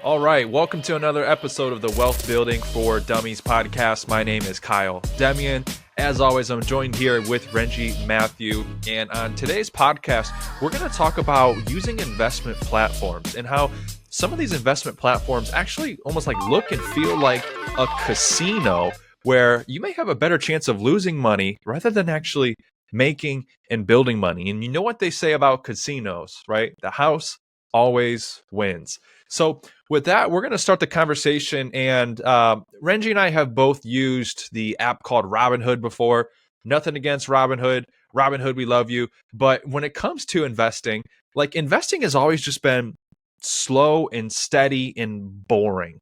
All right, welcome to another episode of the Wealth Building for Dummies podcast. My name is Kyle Demian. As always, I'm joined here with Renji Matthew. And on today's podcast, we're going to talk about using investment platforms and how some of these investment platforms actually almost like look and feel like a casino where you may have a better chance of losing money rather than actually making and building money. And you know what they say about casinos, right? The house always wins. So with that, we're going to start the conversation. And Renji and I have both used the app called Robinhood before. Nothing against Robinhood. Robinhood, we love you. But when it comes to investing, like investing has always just been slow and steady and boring,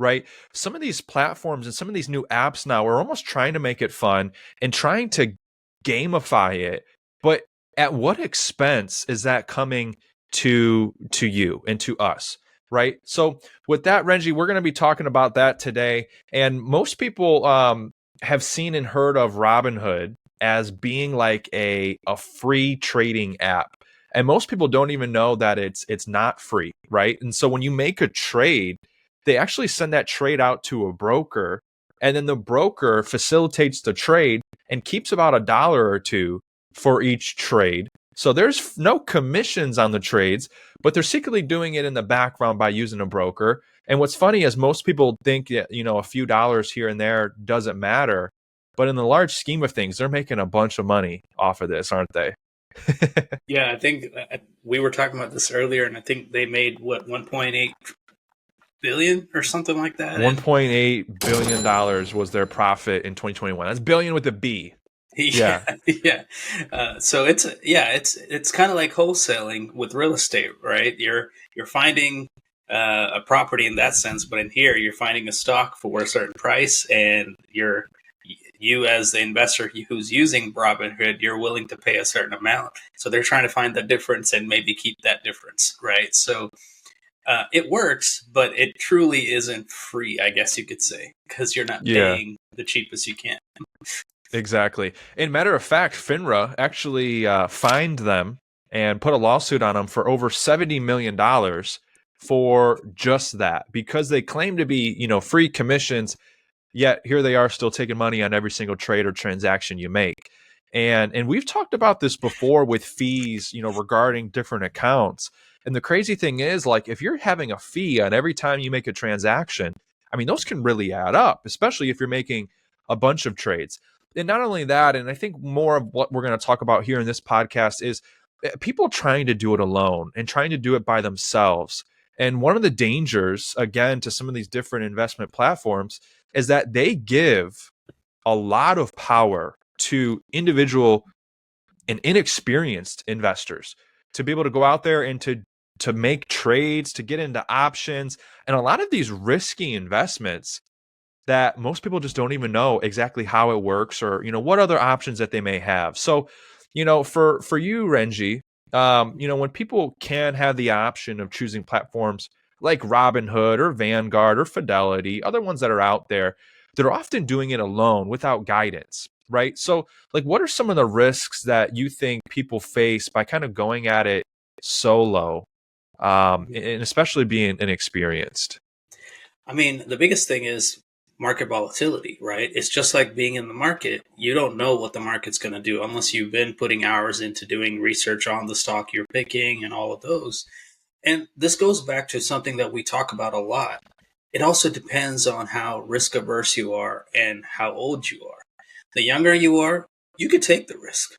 right? Some of these platforms and some of these new apps now are almost trying to make it fun and trying to gamify it. But at what expense is that coming to you and to us? Right. So with that, Renji, we're going to be talking about that today. And most people have seen and heard of Robinhood as being like a free trading app. And most people don't even know that it's not free. Right. And so when you make a trade, they actually send that trade out to a broker. And then the broker facilitates the trade and keeps about $1 or $2 for each trade. So there's no commissions on the trades, but they're secretly doing it in the background by using a broker. And what's funny is most people think that, a few dollars here and there doesn't matter. But in the large scheme of things, they're making a bunch of money off of this, aren't they? Yeah, I think we were talking about this earlier, and I think they made, 1.8 billion or something like that? $1.8 billion was their profit in 2021. That's billion with a B. Yeah. So it's kind of like wholesaling with real estate, right? You're finding a property in that sense, but in here you're finding a stock for a certain price, and you as the investor who's using Robinhood, you're willing to pay a certain amount. So they're trying to find the difference and maybe keep that difference, right? So it works, but it truly isn't free, I guess you could say, because you're not paying the cheapest you can. Exactly. And matter of fact, FINRA actually fined them and put a lawsuit on them for over $70 million for just that, because they claim to be, free commissions, yet here they are still taking money on every single trade or transaction you make. And we've talked about this before with fees, regarding different accounts. And the crazy thing is, like, if you're having a fee on every time you make a transaction, I mean, those can really add up, especially if you're making a bunch of trades. And not only that, and I think more of what we're going to talk about here in this podcast is people trying to do it alone and trying to do it by themselves. And one of the dangers, again, to some of these different investment platforms is that they give a lot of power to individual and inexperienced investors to be able to go out there and to make trades, to get into options, and a lot of these risky investments that most people just don't even know exactly how it works, or what other options that they may have. So for you, Renji, when people can have the option of choosing platforms like Robinhood or Vanguard or Fidelity, other ones that are out there, they're often doing it alone without guidance, right? So like, what are some of the risks that you think people face by kind of going at it solo, and especially being inexperienced? I mean, the biggest thing is market volatility, right? It's just like being in the market. You don't know what the market's going to do unless you've been putting hours into doing research on the stock you're picking and all of those. And this goes back to something that we talk about a lot. It also depends on how risk averse you are and how old you are. The younger you are, you could take the risk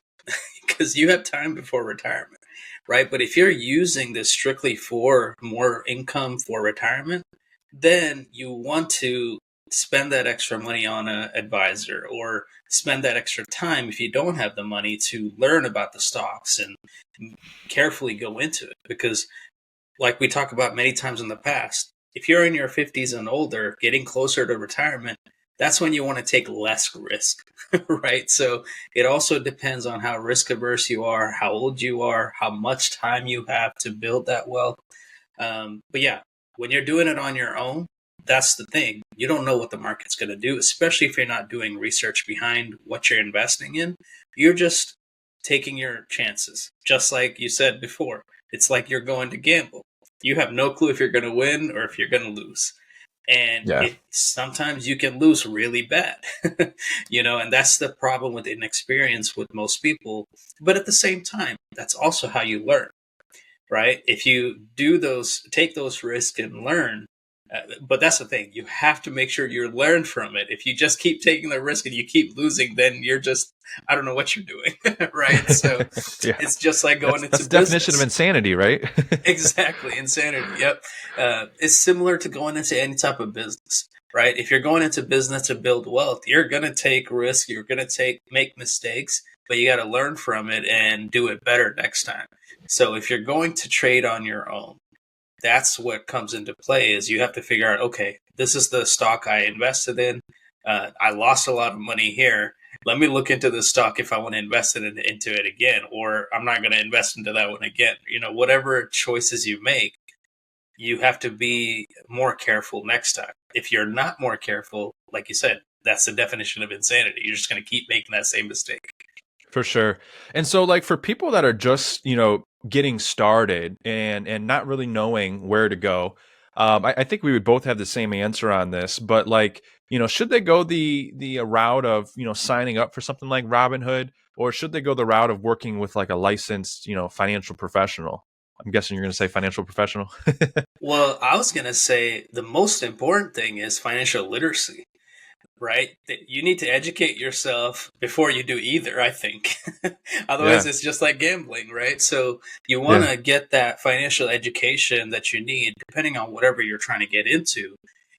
because you have time before retirement, right? But if you're using this strictly for more income for retirement, then you want to spend that extra money on an advisor, or spend that extra time if you don't have the money to learn about the stocks and carefully go into it. Because like we talked about many times in the past, if you're in your 50s and older, getting closer to retirement, that's when you want to take less risk, right? So it also depends on how risk averse you are, how old you are, how much time you have to build that wealth. But yeah, when you're doing it on your own, that's the thing. You don't know what the market's going to do, especially if you're not doing research behind what you're investing in. You're just taking your chances. Just like you said before, it's like you're going to gamble. You have no clue if you're going to win or if you're going to lose. And Yeah, sometimes you can lose really bad, and that's the problem with inexperience with most people. But at the same time, that's also how you learn, right? If you take those risks and learn. But that's the thing, you have to make sure you learn from it. If you just keep taking the risk and you keep losing, then you're just, I don't know what you're doing. Right? So yeah. it's just like going into That's the definition of business. insanity, right? Exactly, insanity. Yep. It's similar to going into any type of business, right? If you're going into business to build wealth, you're gonna take risks, you're gonna make mistakes, but you got to learn from it and do it better next time. So if you're going to trade on your own, that's what comes into play. Is you have to figure out, okay, this is the stock I invested in. I lost a lot of money here. Let me look into this stock if I want to invest into it again, or I'm not going to invest into that one again. Whatever choices you make, you have to be more careful next time. If you're not more careful, like you said, that's the definition of insanity. You're just going to keep making that same mistake. For sure. And so like for people that are just, getting started and not really knowing where to go, I think we would both have the same answer on this, but like, should they go the route of, signing up for something like Robinhood, or should they go the route of working with like a licensed, financial professional? I'm guessing you're going to say financial professional. Well, I was going to say the most important thing is financial literacy, right? That you need to educate yourself before you do either, I think. Otherwise, Yeah. it's just like gambling, right? So you want Yeah. to get that financial education that you need, depending on whatever you're trying to get into.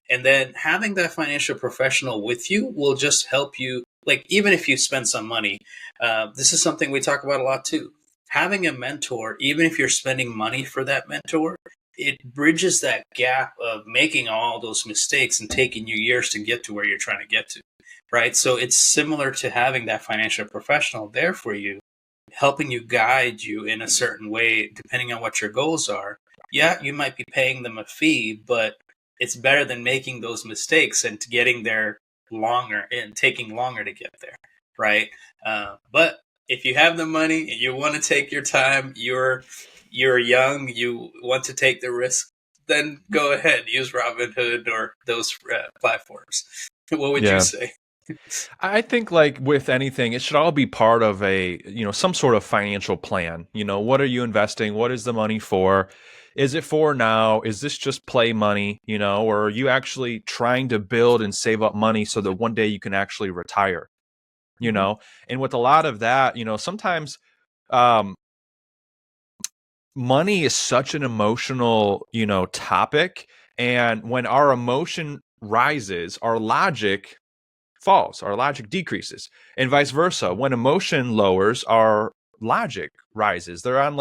And then having that financial professional with you will just help you. Like, even if you spend some money, this is something we talk about a lot too. Having a mentor, even if you're spending money for that mentor, it bridges that gap of making all those mistakes and taking you years to get to where you're trying to get to, right? So it's similar to having that financial professional there for you, helping you, guide you in a certain way depending on what your goals are. Yeah, you might be paying them a fee, but it's better than making those mistakes and getting there longer and taking longer to get there, right? But if you have the money and you want to take your time, you're young, you want to take the risk, then go ahead, use Robinhood or those platforms. What would you Yeah. say? I think like with anything, it should all be part of a, some sort of financial plan. What are you investing? What is the money for? Is it for now? Is this just play money, or are you actually trying to build and save up money so that one day you can actually retire, you Mm-hmm. know? And with a lot of that, sometimes um, money is such an emotional, topic. And when our emotion rises, our logic falls, our logic decreases, and vice versa. When emotion lowers, our logic rises. They're on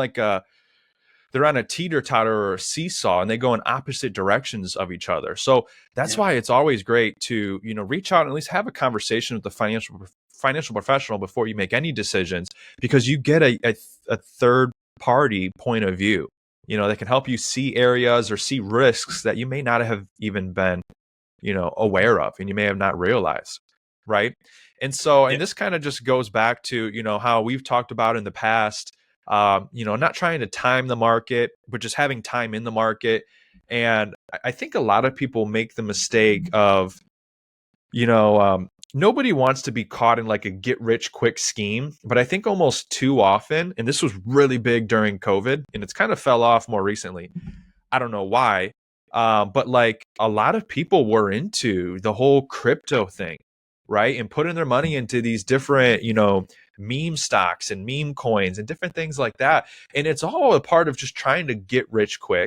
a teeter totter or a seesaw, and they go in opposite directions of each other. So that's Yeah. why it's always great to reach out and at least have a conversation with the financial professional before you make any decisions, because you get a third party point of view. That can help you see areas or see risks that you may not have even been aware of, and you may have not realized, right? And so, Yeah. and this kind of just goes back to how we've talked about in the past, not trying to time the market, but just having time in the market. And I think a lot of people make the mistake of nobody wants to be caught in like a get rich quick scheme, but I think almost too often, and this was really big during COVID, and it's kind of fell off more recently, I don't know why. But like a lot of people were into the whole crypto thing, right? And putting their money into these different, meme stocks and meme coins and different things like that. And it's all a part of just trying to get rich quick.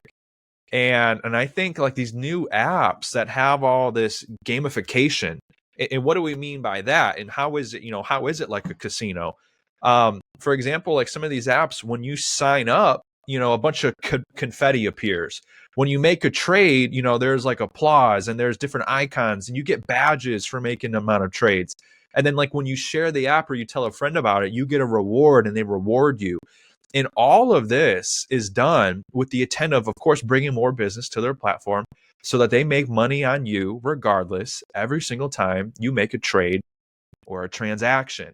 And I think like these new apps that have all this gamification, and what do we mean by that? And how is it, how is it like a casino? For example, like some of these apps, when you sign up, a bunch of confetti appears. When you make a trade, there's like applause and there's different icons, and you get badges for making the amount of trades. And then like when you share the app or you tell a friend about it, you get a reward and they reward you. And all of this is done with the intent of course, bringing more business to their platform so that they make money on you regardless every single time you make a trade or a transaction.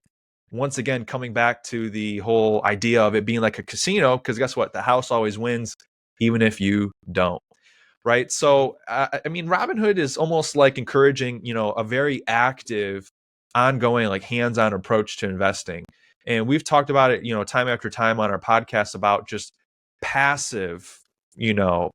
Once again, coming back to the whole idea of it being like a casino, because guess what? The house always wins. even if you don't. Right. Mhm. So, I mean, Robinhood is almost like encouraging, a very active, ongoing, like hands on approach to investing. And we've talked about it, time after time on our podcast about just passive, you know,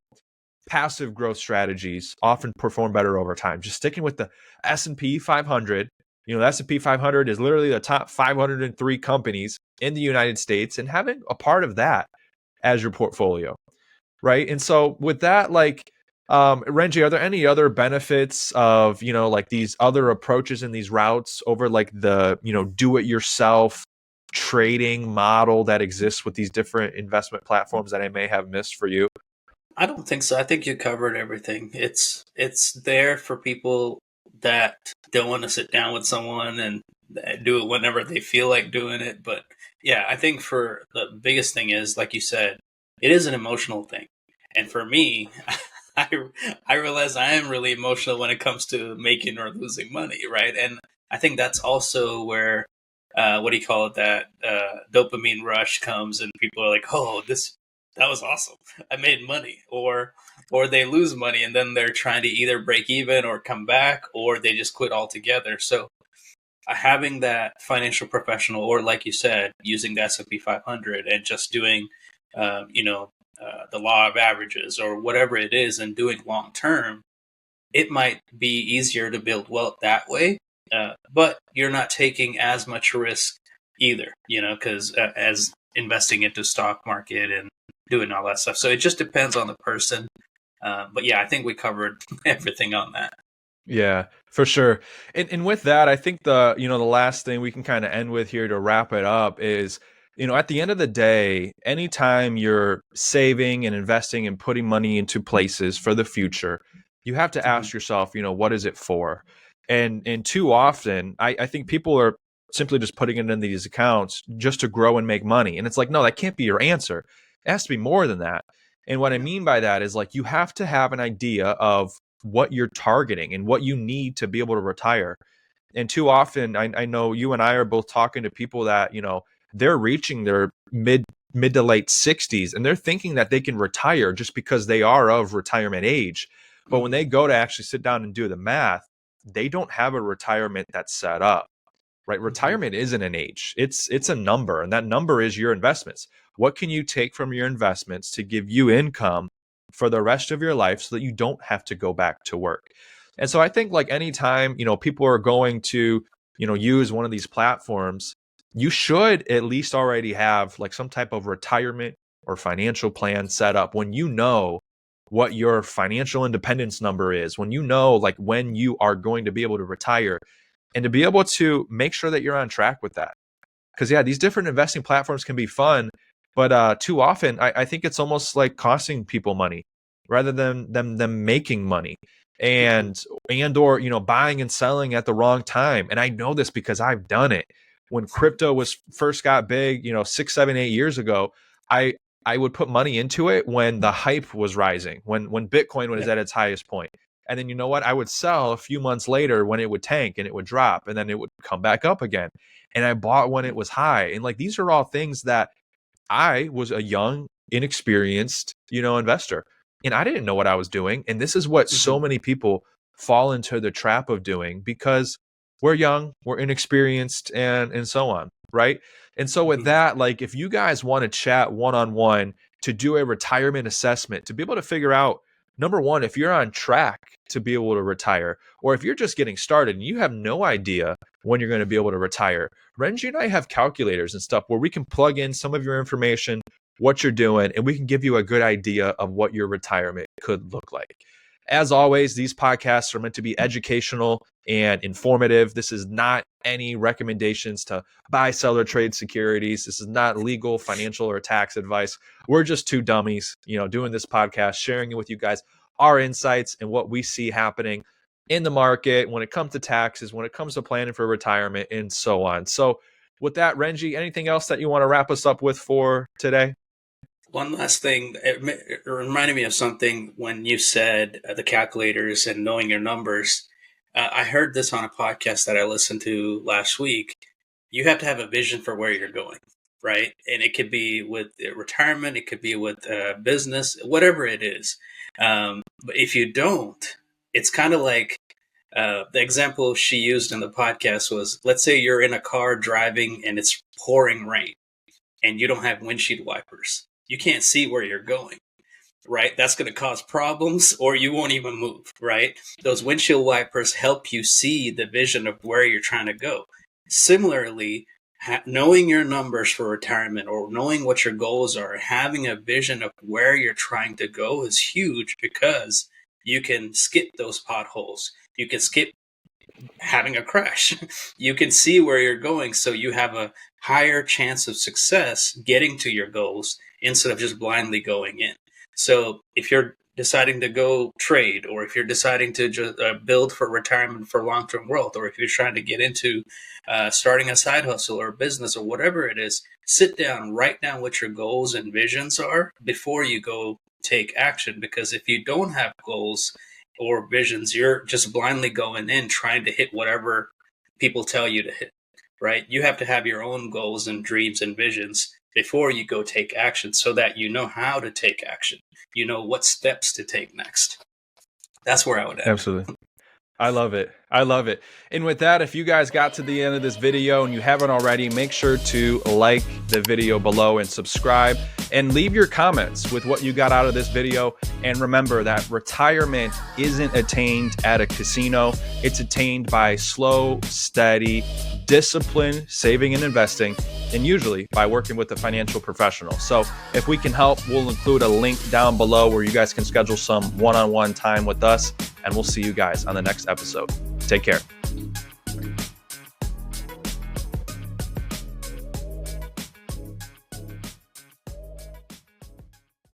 passive growth strategies often perform better over time. Just sticking with the S&P 500, the S&P 500 is literally the top 503 companies in the United States, and having a part of that as your portfolio, right? And so with that, like, Renji, are there any other benefits of, like these other approaches and these routes over like the, do it yourself trading model that exists with these different investment platforms that I may have missed for you? I don't think so. I think you covered everything. It's there for people that don't want to sit down with someone and do it whenever they feel like doing it. But yeah, I think for the biggest thing is, like you said, it is an emotional thing. And for me, I I realize I am really emotional when it comes to making or losing money, right? And I think that's also where what do you call it, that dopamine rush comes, and people are like, "Oh, this that was awesome. I made money," or they lose money and then they're trying to either break even or come back, or they just quit altogether. So having that financial professional, or like you said, using the S&P 500 and just doing, the law of averages or whatever it is, and doing long term, it might be easier to build wealth that way. But you're not taking as much risk either, because as investing into stock market and doing all that stuff. So it just depends on the person. But yeah, I think we covered everything on that. Yeah, for sure. And with that, I think the last thing we can kind of end with here to wrap it up is, at the end of the day, anytime you're saving and investing and putting money into places for the future, you have to Hmm. ask yourself, what is it for? And too often, I think people are simply just putting it in these accounts just to grow and make money. And it's like, no, that can't be your answer. It has to be more than that. And what I Yeah. mean by that is, like, you have to have an idea of what you're targeting and what you need to be able to retire. And too often, I know you and I are both talking to people that, they're reaching their mid to late 60s, and they're thinking that they can retire just because they are of retirement age. But when Hmm. they go to actually sit down and do the math, they don't have a retirement that's set up. Right? Hmm. Retirement isn't an age. It's a number, and that number is your investments. What can you take from your investments to give you income for the rest of your life so that you don't have to go back to work? And so I think, like, anytime, people are going to, use one of these platforms, you should at least already have like some type of retirement or financial plan set up when you know what your financial independence number is, when you know like when you are going to be able to retire, and to be able to make sure that you're on track with that. Because yeah, these different investing platforms can be fun, but too often I think it's almost like costing people money rather than them making money, Hmm. and or buying and selling at the wrong time. And I know this because I've done it. When crypto was first got big, 6, 7, 8 years ago, I I would put money into it when the hype was rising, when Bitcoin was Yeah. at its highest point. And then, you know what? I would sell a few months later when it would tank and it would drop, and then it would come back up again. And I bought when it was high. And like, these are all things that I was a young, inexperienced, investor, and I didn't know what I was doing. And this is what Hmm. so many people fall into the trap of doing because we're young, we're inexperienced, and so on, right? And so with Hmm. that, like, if you guys want to chat one on one to do a retirement assessment to be able to figure out, number one, if you're on track to be able to retire, or if you're just getting started and you have no idea when you're going to be able to retire, Renji and I have calculators and stuff where we can plug in some of your information, what you're doing, and we can give you a good idea of what your retirement could look like. As always, these podcasts are meant to be educational and informative. This is not any recommendations to buy, sell, or trade securities. This is not legal, financial, or tax advice. We're just two dummies, doing this podcast, sharing it with you guys, our insights and what we see happening in the market when it comes to taxes, when it comes to planning for retirement, and so on. So, with that, Renji, anything else that you want to wrap us up with for today? One last thing, it reminded me of something when you said the calculators and knowing your numbers. I heard this on a podcast that I listened to last week. You have to have a vision for where you're going. right? And it could be with retirement, it could be with business, whatever it is. But if you don't, it's kind of like the example she used in the podcast was, let's say you're in a car driving and it's pouring rain and you don't have windshield wipers. You can't see where you're going, right? That's going to cause problems, or you won't even move, right? Those windshield wipers help you see the vision of where you're trying to go. Similarly, knowing your numbers for retirement or knowing what your goals are, having a vision of where you're trying to go is huge, because you can skip those potholes. You can skip having a crash. You can see where you're going, so you have a higher chance of success getting to your goals instead of just blindly going in. So if you're deciding to go trade, or if you're deciding to just build for retirement for long-term wealth, or if you're trying to get into starting a side hustle or business or whatever it is, sit down, write down what your goals and visions are before you go take action. Because if you don't have goals or visions, you're just blindly going in trying to hit whatever people tell you to hit, right? You have to have your own goals and dreams and visions before you go take action, so that you know how to take action. You know what steps to take next. That's where I would end. Absolutely. I love it. I love it. And with that, if you guys got to the end of this video and you haven't already, make sure to like the video below and subscribe, and leave your comments with what you got out of this video. And remember that retirement isn't attained at a casino. It's attained by slow, steady, disciplined saving and investing, and usually by working with a financial professional. So if we can help, we'll include a link down below where you guys can schedule some one-on-one time with us, and we'll see you guys on the next episode. Take care.